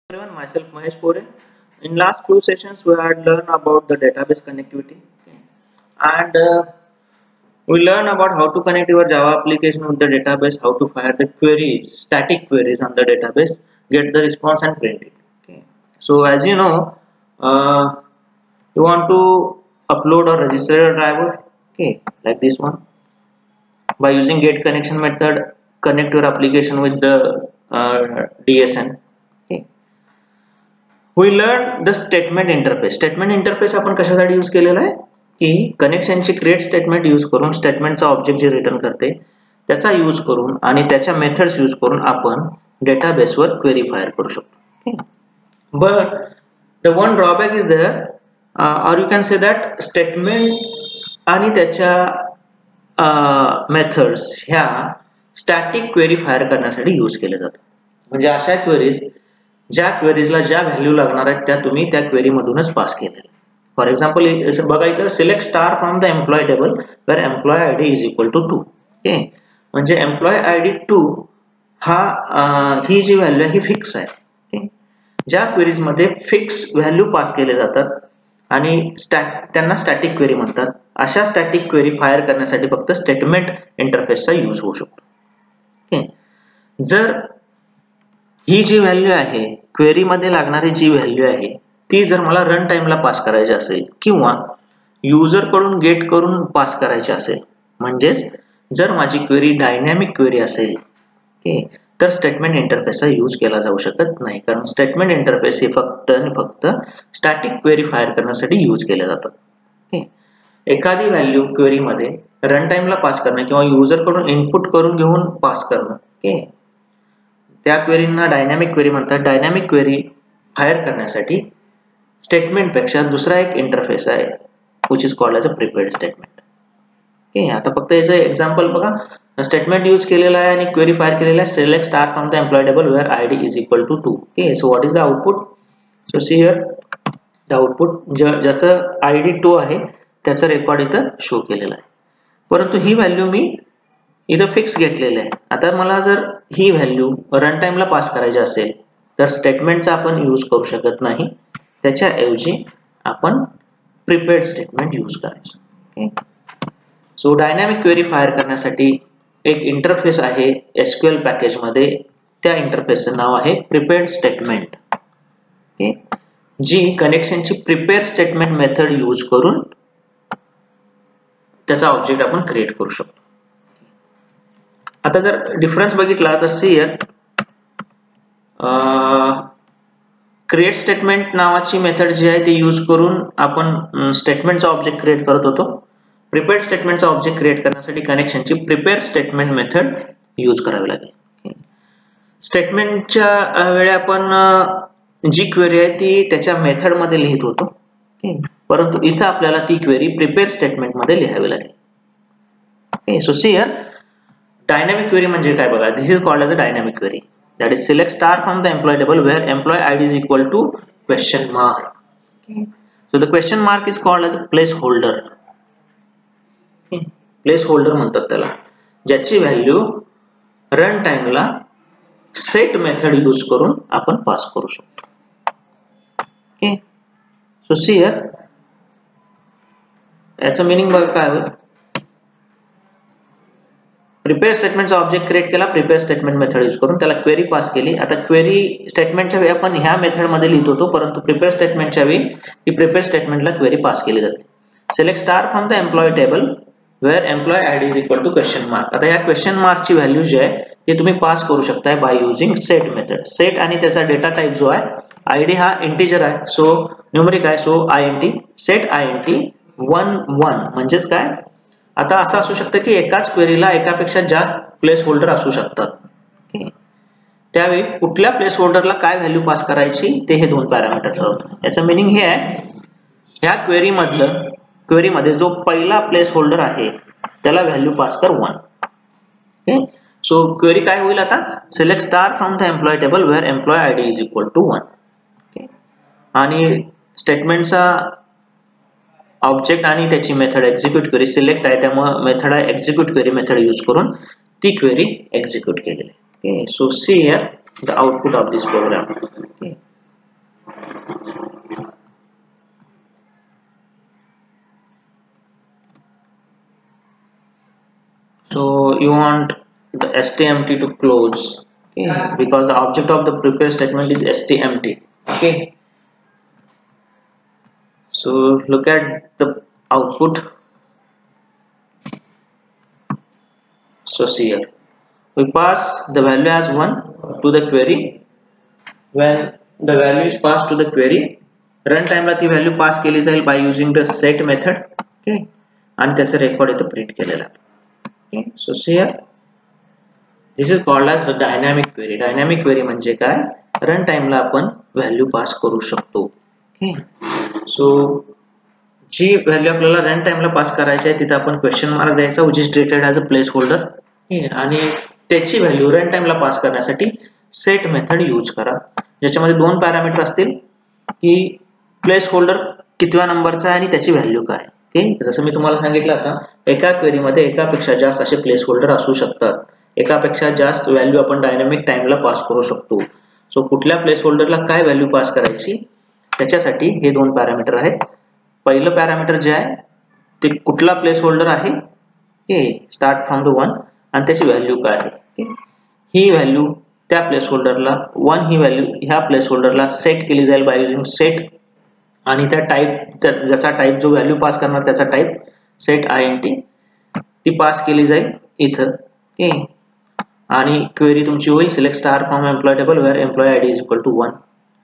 Everyone, myself Mahesh Pore. In last few sessions, we had learned about the database connectivity, okay. And we learn about how to connect your Java application with the database, how to fire the queries, static queries on the database, get the response and print it. Okay. So as you know, you want to upload or register a driver, okay, like this one. By using get connection method, connect your application with the DSN. Okay. We learn the statement interface. Statement interface आपण कशासाठी use केलेला आहे की कनेक्शनची create statement use करून स्टेटमेंटचा object जे return करते त्याचा यूज करून आणि त्याच्या मेथड्स यूज करून आपण डेटाबेसवर क्वेरी फायर करू शकतो. But the one drawback is there or you can say that statement आणि त्याच्या मेथड्स ह्या स्टॅटिक क्वेरी फायर करण्यासाठी यूज केले जातात. म्हणजे अशा क्वेरीज ज्या क्वेरीजला ज्या व्हॅल्यू लागणार आहेत त्या तुम्ही त्या क्वेरी मधूनच पास केलेल्या. फॉर एक्झाम्पल बघा इथं select star from the employee table where employee I D is equal to 2. Okay, म्हणजे एम्प्लॉय आय डी 2 ही जी व्हॅल्यू आहे ही फिक्स आहे. ओके, ज्या क्वेरीज मध्ये फिक्स व्हॅल्यू पास केले जातात आणि त्यांना स्टॅटिक क्वेरी म्हणतात. अशा स्टॅटिक क्वेरी फायर करण्यासाठी फक्त स्टेटमेंट इंटरफेसचा यूज होऊ शकतो. ओके, जर ही जी व्हॅल्यू आहे क्वेरी मध्ये लागणारी जी व्हॅल्यू आहे ती जर मला रन टाइमला पास करायची असेल किंवा युजर कडून गेट करून पास करायची असेल, म्हणजेच जर माझी क्वेरी डायनॅमिक क्वेरी असेल ओके, तर स्टेटमेंट इंटरफेसचा यूज केला जाऊ शकत नाही. कारण स्टेटमेंट इंटरफेस हे फक्त आणि फक्त स्टॅटिक क्वेरी फायर करण्यासाठी यूज केले जातात. ओके, एखादी व्हॅल्यू क्वेरी मध्ये रन टाइमला पास करणं किंवा युजर कडून इनपुट करून घेऊन पास करणं, ओके, त्या क्वेरींना डायनॅमिक क्वेरी म्हणतात. डायनॅमिक क्वेरी फायर करण्यासाठी स्टेटमेंट पेक्षा दुसरा एक इंटरफेस आहे which is called as a prepared statement. Okay, आता फक्त याचं एक्झाम्पल बघा. स्टेटमेंट यूज केलेला आहे आणि क्वेरी फायर केलेला आहे select star from the employee table where ID is equal to 2. Okay, so what is the output? So see here the output जसं आयडी 2 आहे त्याचं रेकॉर्ड इथं शो केलेला आहे. परंतु ही व्हॅल्यू मी इथं फिक्स घेतलेलं आहे. आता मला जर ही व्हॅल्यू रन टाइमला पास करायची असेल तर स्टेटमेंटचा आपण यूज करू शकत नाही. त्याच्याऐवजी आपण प्रिपेअर्ड स्टेटमेंट यूज करायचं. Okay, so dynamic query fire करण्यासाठी एक इंटरफेस आहे एसक्यूएल पॅकेज मध्ये. त्या इंटरफेसचं नाव आहे प्रिपेअर्ड स्टेटमेंट. ओके, जी कनेक्शनची प्रिपेअर स्टेटमेंट मेथड यूज करून त्याचा ऑब्जेक्ट आपण क्रिएट करू शकतो. आता जर डिफरन्स बघितला तर सी हिअर क्रिएट स्टेटमेंट नावाची मेथड जी आहे ती यूज करून आपण स्टेटमेंटचा ऑब्जेक्ट क्रिएट करत होतो. प्रिपेअर्ड स्टेटमेंटचा ऑब्जेक्ट क्रिएट करण्यासाठी कनेक्शनची प्रिपेअर स्टेटमेंट मेथड यूज करावी लागेल. स्टेटमेंटच्या वेळी आपण जी क्वेरी आहे ती त्याच्या मेथड मध्ये लिहित होतो, परंतु इथं आपल्याला ती क्वेरी प्रिपेअर स्टेटमेंट मध्ये लिहावी लागेल. Okay, so see here dynamic query म्हणजे काय बघा. This is called as a dynamic query. That is select star from the employee table where employee ID is equal to question mark. Okay. So the question mark is called as a placeholder. Okay. Placeholder म्हणतात त्याला, ज्याची value run टाइमला set method use करून आपण pass करू शकतो. Okay, so see here याचं meaning बघा काय होईल. प्रिपेअर स्टेटमेंटचा ऑब्जेक्ट क्रिएट केला प्रिपेअर स्टेटमेंट मेथड यूज करून, त्याला क्वेरी पास केली. आता क्वेरी स्टेटमेंटच्या वेळी आपण ह्या मेथड मध्ये लिहित होतो, परंतु प्रिपेअर स्टेटमेंटच्या वेळी ही प्रिपेअर स्टेटमेंटला क्वेरी पास केली जाते. Select star from the employee table where employee ID is equal to question mark. आता या क्वेश्चन मार्कची व्हॅल्यू जी आहे ती तुम्ही पास करू शकताय by using set method. Set आणि त्याचा डेटा टाइप जो आहे आयडी हा इंटिजर आहे, सो न्यूमरिक आहे, सो आयएनटी सेट आयएनटी 1 1 म्हणजेच काय. आता असं असू शकतं की एकाच क्वेरीला एकापेक्षा जास्त प्लेस होल्डर असू शकतात. त्यावेळी कुठल्या प्लेस होल्डरला काय व्हॅल्यू पास करायची ते हे दोन पॅरामीटर ठरवतात. याचं मीनिंग हे आहे ह्या क्वेरी मध्ये जो पहिला प्लेस होल्डर आहे त्याला व्हॅल्यू पास कर 1. ओके, सो क्वेरी काय होईल आता select star from the employee table where employee ID is equal to 1. Okay, आणि स्टेटमेंटचा ऑब्जेक्ट आणि त्याची मेथड एक्झिक्यूट क्वेरी सिलेक्ट आहे त्यामुळे मेथड आहे एक्झिक्यूट क्वेरी मेथड यूज करून ती क्वेरी एक्झिक्यूट केलेली आहे. Okay, so see here the output of this program. Okay. So you want the stmt to close, okay, because the object of the prepare statement is stmt. Okay, so look at the output. So see here we pass the value as 1 to the query. When the value is passed to the query, runtime ला ती value pass केली जाईल by using the set method. Okay, आणि त्याचे record इथे print केलेला आहे. Okay, so see here this is called as a dynamic query. Dynamic query म्हणजे काय, रन टाइम ला आपण व्हॅल्यू पास करू शकतो. Okay, so जी व्हॅल्यू आपल्याला रन टाइम ला पास करायची आहे तिथे आपण क्वेश्चन मार्क द्यायचा which is treated as a place holder. आणि त्याची व्हॅल्यू रन टाइम ला पास करण्यासाठी सेट मेथड यूज करा, ज्याच्यामध्ये दोन पॅरामीटर असतील की प्लेस होल्डर कितव्या नंबरचा आहे आणि त्याची व्हॅल्यू काय. ओके, जसं मी तुम्हाला सांगितलं आता एका क्वेरी मध्ये एकापेक्षा जास्त असे प्लेस होल्डर असू शकतात, एकापेक्षा जास्त व्हॅल्यू आपण डायनामिक टाइमला पास करू शकतो. सो कुठल्या प्लेस होल्डरला काय व्हॅल्यू पास करायची त्याच्यासाठी हे दोन पॅरामीटर आहेत. पहिलं पॅरामीटर जे आहे ते कुठला प्लेस होल्डर आहे हे स्टार्ट फ्रॉम द 1 आणि त्याची व्हॅल्यू काय आहे. ही व्हॅल्यू त्या प्लेस होल्डरला 1 ही व्हॅल्यू ह्या प्लेस होल्डरला सेट केली जाईल बाय युजिंग सेट, आणि त्या टाइप ज्याचा टाइप जो व्हॅल्यू पास करणार त्याचा टाइप सेट INT ती पास केली जाईल इथं. ओके, आणि क्वेरी तुमची होईल select star from employee table where employee ID is equal to 1.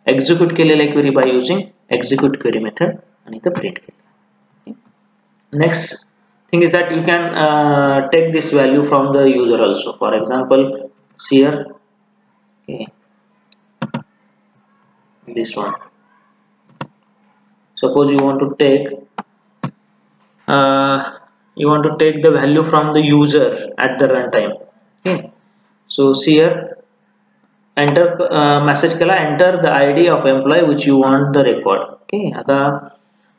Execute केलेली query by using execute query method आणि इथं प्रिंट केलं. Next thing is that you can take this value from the user also. For example, here, okay, this one. Suppose you want to take the value from the user at the runtime. Okay, so here enter message केला enter the ID of employee which you want the record. Okay, आता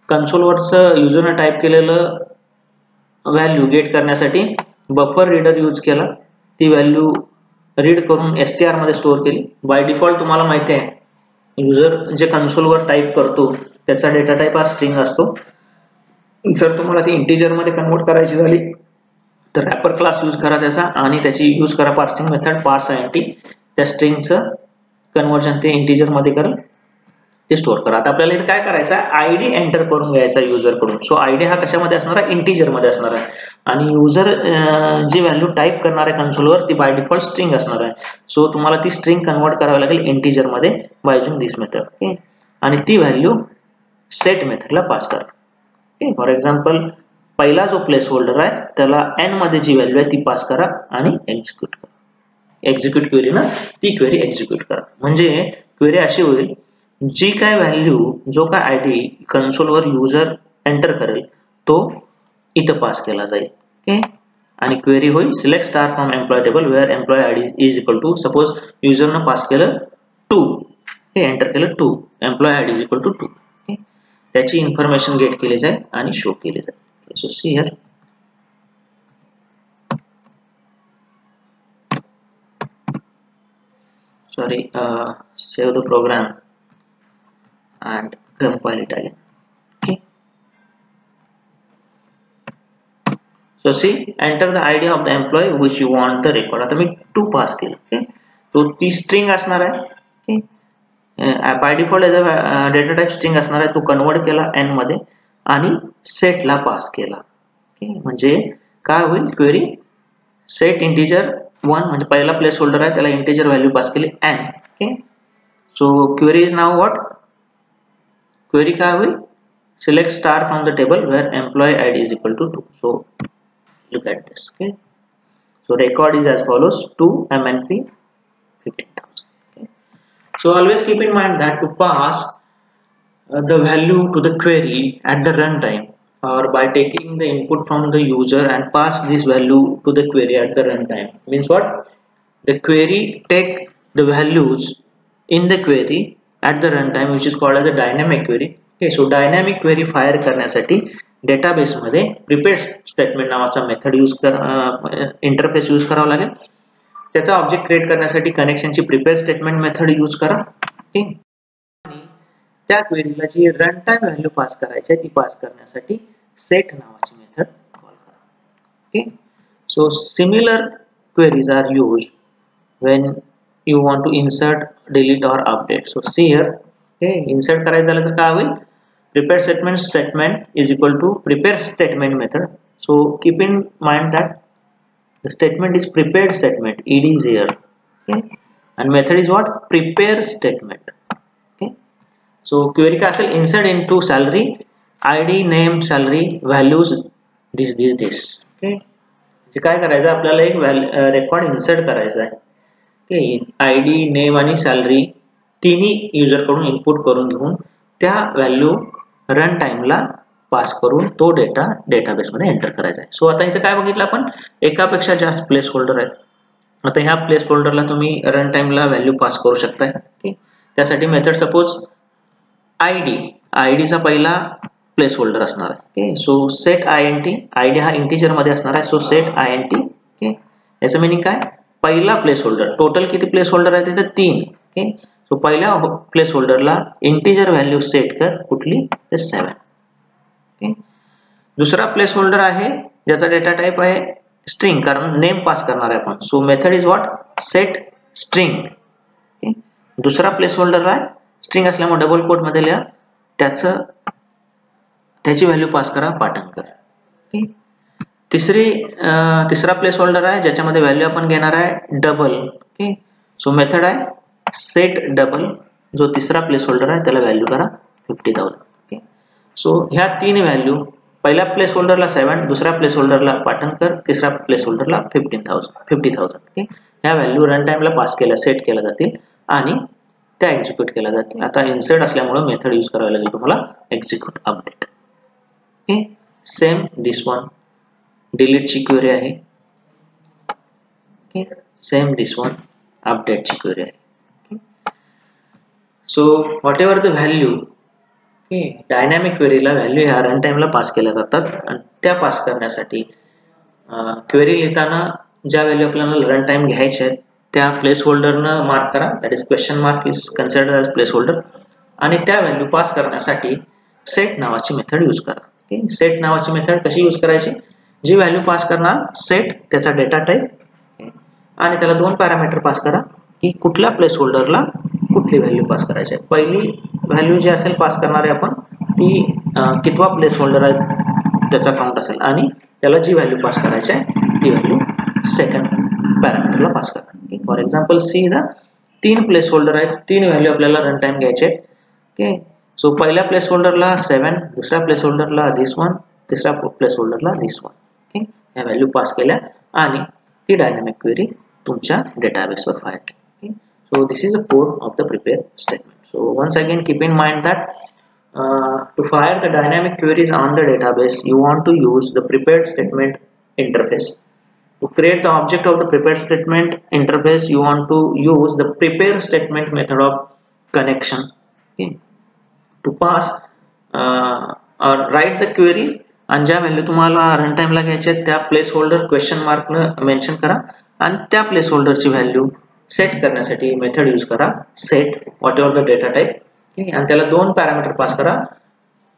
console वरचं user ने type केलेलं value gate करण्यासाठी buffer reader use केला, ती value read करून str मध्ये स्टोअर केली. बाय डिफॉल्ट तुम्हाला माहिती आहे युजर जे कन्सोल वर टाइप करतो त्याचा डेटा टाइप हा स्ट्रिंग असतो. जर तुम्हाला ती इंटिजर मध्ये कन्वर्ट करायची झाली तर रॅपर क्लास यूज करा त्याचा आणि त्याची यूज करा पार्सिंग मेथड parseInt, त्या स्ट्रिंगचं कन्वर्जन ते इंटिजर मध्ये करेल, ते स्टोअर करा. आता आपल्याला इथे काय करायचं आहे आयडी एंटर करून घ्यायचा युजर कडून. सो आयडी हा कशामध्ये असणार आहे इंटिजर मध्ये असणार आहे आणि युजर जी व्हॅल्यू टाइप करणार आहे कन्सोलवर ती बाय डिफॉल्ट स्ट्रिंग असणार आहे. सो तुम्हाला ती स्ट्रिंग कन्वर्ट करावी लागेल इंटिजर मध्ये by using this method. Okay, आणि ती व्हॅल्यू सेट मेथडला पास करा. ओके, फॉर एक्झाम्पल पहिला जो प्लेस होल्डर आहे त्याला n मध्ये जी व्हॅल्यू आहे ती पास करा आणि एक्झिक्यूट करा. एक्झिक्यूट क्वेरी ना ती क्वेरी एक्झिक्यूट करा म्हणजे क्वेरी अशी होईल जी काय व्हॅल्यू जो काय आयडी कन्सोल वर युजर एंटर करेल तो इथं पास केला जाईल. ओके, आणि क्वेरी होईल select star from employee table where employee ID is equal to suppose युजरनं पास केलं 2, हे एंटर केलं 2, employee ID is equal to 2. Okay, त्याची इन्फॉर्मेशन गेट केली जाईल आणि शो केली जाईल. So see here save the program and compile it again. Okay, so see enter the ID of the employee which you want the record. आता मी 2 pass केलं. Okay, तो ती स्ट्रिंग असणार आहे. ओके, बाय डिफॉल्ट याचा data type string असणार आहे, तो कन्वर्ट केला n मध्ये आणि सेट ला पास केला. ओके, म्हणजे काय होईल क्वेरी सेट इंटिजर 1 म्हणजे पहिला प्लेस होल्डर आहे त्याला इंटिजर व्हॅल्यू पास केली n. Okay, so query is now what, query काय होईल select star from the table where employee ID is equal to 2. So look at this. Okay, so record is as follows 2 MNP 15,000. Okay, so always keep in mind that to pass the value to the query at the runtime or by taking the input from the user and pass this value to the query at the runtime means what, the query take the values in the query at the runtime which is called as a dynamic query. Okay, so dynamic query fire करण्यासाठी database मध्ये prepare statement नावाचा method use interface use करावा लागेल. त्याचा object create करण्यासाठी कनेक्शनची prepare statement method use करा. Okay, आणि त्या क्वेरीला जी रन टाइम व्हॅल्यू पास करायची आहे ती पास करण्यासाठी सेट नावाची मेथड कॉल करा. Okay, So similar queries are used when you want to insert, delete or update. So see here, okay, insert करायचं झालं तर काय होईल, prepare statement is equal to prepare statement method. So keep in mind that the statement is prepared statement, ed is here, okay, and method is what, prepare statement. Okay, so query का असेल, insert into salary, id, name, salary, values this. Okay, काय करायचं आपल्याला एक record insert करायचा आहे. Okay, ID, name आणि salary तिन्ही युजर कडून इनपुट करून घेऊन त्या व्हॅल्यू रन टाइमला पास करून तो डेटा डेटाबेस मध्ये एंटर करायचा आहे. सो आता इथे काय बघितलं आपण, एकापेक्षा जास्त प्लेस होल्डर आहेत. आता ह्या प्लेस होल्डरला तुम्ही रन टाइमला व्हॅल्यू पास करू शकताय. ओके, त्यासाठी मेथड सपोज आयडी चा पहिला प्लेस होल्डर असणार आहे. Okay, so set INT, ID हा इंटिजर मध्ये असणार आहे. So set INT. ओके, याचं मीनिंग काय, पहिला प्लेस होल्डर, टोटल किती प्लेस होल्डर आहेत तिथे 3. ओके, सो पहिल्या प्लेस होल्डरला इंटिजर व्हॅल्यू सेट कर, कुठली, ते 7. ओके, दुसरा प्लेस होल्डर आहे ज्याचा डेटा टाइप आहे स्ट्रिंग, कारण नेम पास करणार आहे आपण. So method is what, set string. Okay, दुसरा प्लेस होल्डर आहे स्ट्रिंग असल्यामुळे डबल कोट मध्ये लिहा, त्याची व्हॅल्यू पास करा पाठांकर. ओके, तिसरा प्लेस होल्डर आहे ज्याच्यामध्ये व्हॅल्यू आपण घेणार आहे डबल. ओके, सो मेथड आहे सेट डबल, जो तिसरा प्लेस होल्डर आहे त्याला व्हॅल्यू करा 50,000. ओके, सो ह्या 3 व्हॅल्यू, पहिल्या प्लेस होल्डरला 7, दुसऱ्या प्लेस होल्डरला पाठांकर, तिसऱ्या प्लेस होल्डरला 50,000. ओके, ह्या व्हॅल्यू रन टाइमला पास केल्या, सेट केल्या जातील आणि त्या एक्झिक्यूट केल्या जातील. आता इन्सर्ट असल्यामुळे मेथड यूज करावी लागेल तुम्हाला execute update. Okay, same this one delete ची क्वेरी आहे. Okay, same this one update ची क्वेरी आहे. Okay, so whatever the value, okay, dynamic क्वेरीला व्हॅल्यू ह्या रन टाइमला पास केल्या जातात आणि त्या पास करण्यासाठी क्वेरी लिहिताना ज्या व्हॅल्यू आपल्याला रन टाइम घ्यायच्या आहेत त्या प्लेस होल्डरनं मार्क करा, that is question mark is considered as place holder, आणि त्या व्हॅल्यू पास करण्यासाठी सेट नावाची मेथड यूज करा. ओके, सेट नावाची मेथड कशी यूज करायची, जी व्हॅल्यू पास करणार सेट, त्याचा डेटा टाइप आणि त्याला 2 पॅरामीटर पास करा की कुठल्या प्लेस होल्डरला कुठली व्हॅल्यू पास करायची आहे. पहिली व्हॅल्यू जी असेल पास करणारे आपण, ती कितवा प्लेस होल्डर आहे त्याचा काउंट असेल आणि त्याला जी व्हॅल्यू पास करायची आहे ती व्हॅल्यू सेकंड पॅरामीटरला पास करा. फॉर एक्झाम्पल सी ला 3 प्लेस होल्डर आहेत, 3 व्हॅल्यू आपल्याला रन टाइम घ्यायचे आहेत. ओके, सो पहिल्या प्लेस होल्डरला 7, दुसऱ्या प्लेस होल्डरला this one, तिसऱ्या प्लेस होल्डरला this one. ओके, ह्या व्हॅल्यू पास केल्या आणि ती डायनॅमिक क्वेरी तुमच्या डेटाबेसवर फायर केली. So this is a code of the prepare statement. So once again keep in mind that to fire the dynamic queries on the database, you want to use the prepared statement interface. To create the object of the prepared statement interface, you want to use the prepare statement method of connection. Okay, to pass or write the query, आणि ज्या value तुम्हाला run टाइमला घ्यायचे त्या place holder question mark न mention करा आणि त्या प्लेस होल्डरची व्हॅल्यू सेट करण्यासाठी मेथड यूज करा set what ever the data type. आणि त्याला 2 पॅरामीटर पास करा,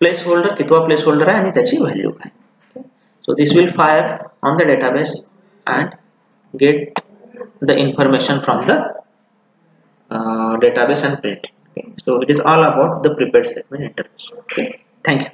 प्लेस होल्डर कितवा प्लेस होल्डर आहे आणि त्याची व्हॅल्यू काय. So this will fire on the database and get the information from the database and print. Okay, so it is all about the prepared statement interface. Okay, thank you.